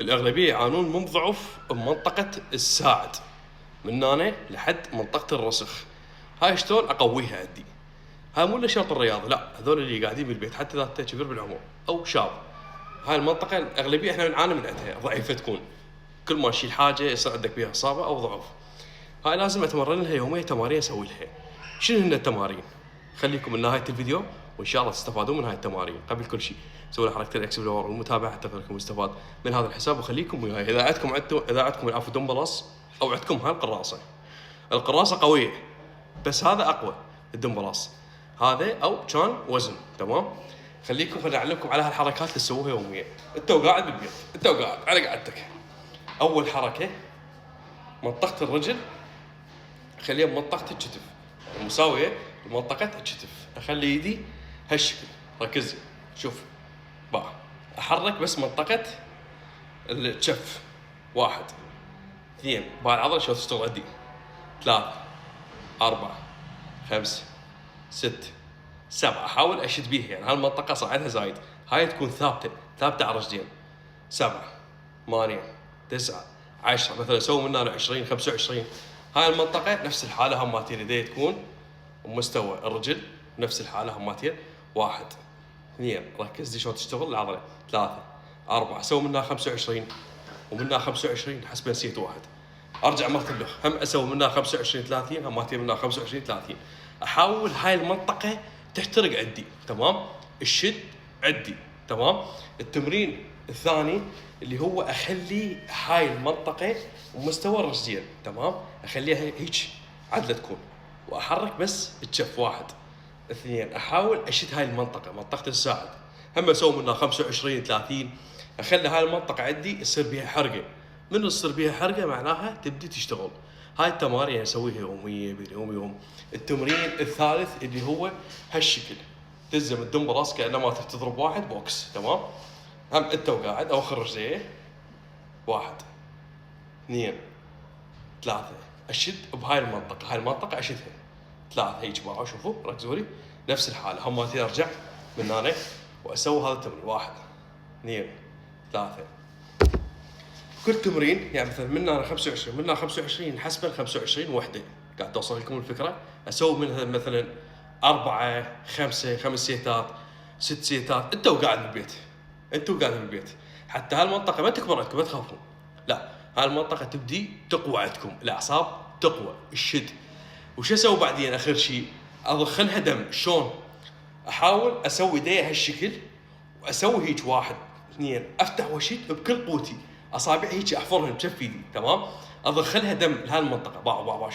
الاغلبيه يعانون من ضعف بمنطقه الساعد من هنا لحد منطقه الرسخ. هاي شلون اقويها عندي؟ هاي مو نشاط الرياضي، لا، هذول اللي قاعدين بالبيت حتى اذا انت كبير بالعمر او شاب، هاي المنطقه الاغلبيه احنا نعاني من عندها، ضعيفه تكون، كل ما تشيل حاجه يصير عندك بها اصابه او ضعف. هاي لازم اتمرن لها يوميا تمارين اسوي لها. شنو هن التمارين؟ خليكم من نهايه الفيديو وان شاء الله تستفادون من هاي التمارين. قبل كل شيء سووا حركتين اكسبلور والمتابعه حتى تكونوا مستفاد من هذا الحساب، وخليكم وياي. اذا عندكم العفو دمبلس او عندكم هاي القراصه قويه، بس هذا اقوى الدمبلس هذا او كان وزن. تمام، خلينا اعلمكم على هالحركات اللي تسووها يوميا. انت قاعد بالبيت، انت قاعد على قعدتك، اول حركه منطقه الرجل خليها بمنطقه الكتف مساويه لمنطقه الكتف. اخلي ايدي هالشكل، ركز شوف بقى، احرك بس منطقه الكف. 1 2 باع العضله شو تشتغل عندي، 3 4 5 6 7. احاول اشد بيها، يعني هالمنطقه صاعدها زايد، هاي تكون ثابته على رجلين. 7 8 9 10 مثلا سووا منها 20 25. هاي المنطقه نفس الحاله هماتين، يدي تكون بمستوى الرجل نفس الحاله هماتين. 1 2 ركز دي شلون تشتغل العضله. 3 4 اسوي منها 25 ومنها 25 حسب نسيت 1. ارجع مره اللخ هم اسوي منها 25 30 هماتين منها 25 30. احاول هاي المنطقه تحترق عندي. تمام، الشد عندي. تمام، التمرين الثاني اللي هو اخلي هاي المنطقه ومستوى الرجلين. تمام، اخليها هيك عدله تكون، واحرك بس الكف. 1 2 احاول اشد هاي المنطقه، منطقه الساعد، هم اسوي منها 25 30. اخلي هاي المنطقه عندي يصير بيها حرقه. من تصير بيها حرقه معناها تبدي تشتغل. هاي التمارين اسويها يوميا بين يوم. التمرين الثالث اللي هو هالشكل، تلزم الدمبلس كانما تضرب واحد بوكس. تمام، هم انت وقاعد اوخر رجليه. 1 2 3 اشد بهاي المنطقه، هاي المنطقه اشدها. 3 هيك بقى، شوفوا ركزوا لي نفس الحاله هماتين. ارجع من هنا واسوي هذا التمرين. 1 2 3. كل تمرين يعني مثلا من هنا 25 من هنا 25 حسب ال 25 وحده. قاعد توصل لكم الفكره؟ اسوي منها مثلا 4 5 سيتات 6 سيتات. انتوا قاعد بالبيت حتى هالمنطقه ما تكبر عندكم، ما تخافون، لا، هالمنطقه تبدي تقوى عندكم، الاعصاب تقوى، الشد. وش اسوي بعدين؟ اخر شيء ادخلها دم. شلون؟ احاول اسوي ايديها هالشكل واسوي هيك 1 2 افتح واشد بكل قوتي، اصابعي هيك احفرهم بكف ايدي. تمام، ادخلها دم لهالمنطقه. باع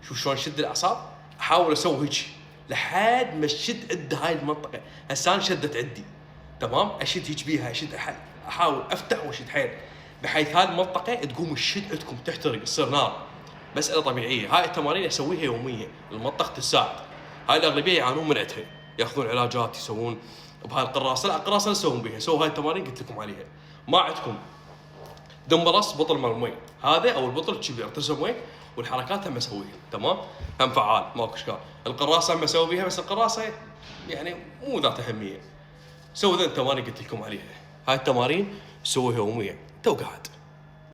شوف شلون شد الاعصاب. احاول اسوي هيك لحد ما تشد عند هاي المنطقه. هسه انا شدت عندي. تمام، اشد هيك بيها، اشد احاول افتح واشد حيل بحيث هاي المنطقه تقوم الشد عندكم تحترق، تصير نار. مساله طبيعيه. هاي التمارين اسويها يوميا لمنطقه الساعد. هاي الاغلبيه يعانون من عندها، ياخذون علاجات يسوون بهاي القراصه. لا، القراصه لا تسوون بيها، سووا هاي التمارين قلت لكم عليها. ما عندكم دمبلس بطل مال مي هذا او البطل الكبير ترسم وين، والحركات هم اسويها. تمام، هم فعال ماكو اشكال. القراصه هم اسوي بيها، بس القراصه يعني مو ذات اهميه. سووا ذا التمارين قلت لكم عليها. هاي التمارين سووها يوميا. تو قاعد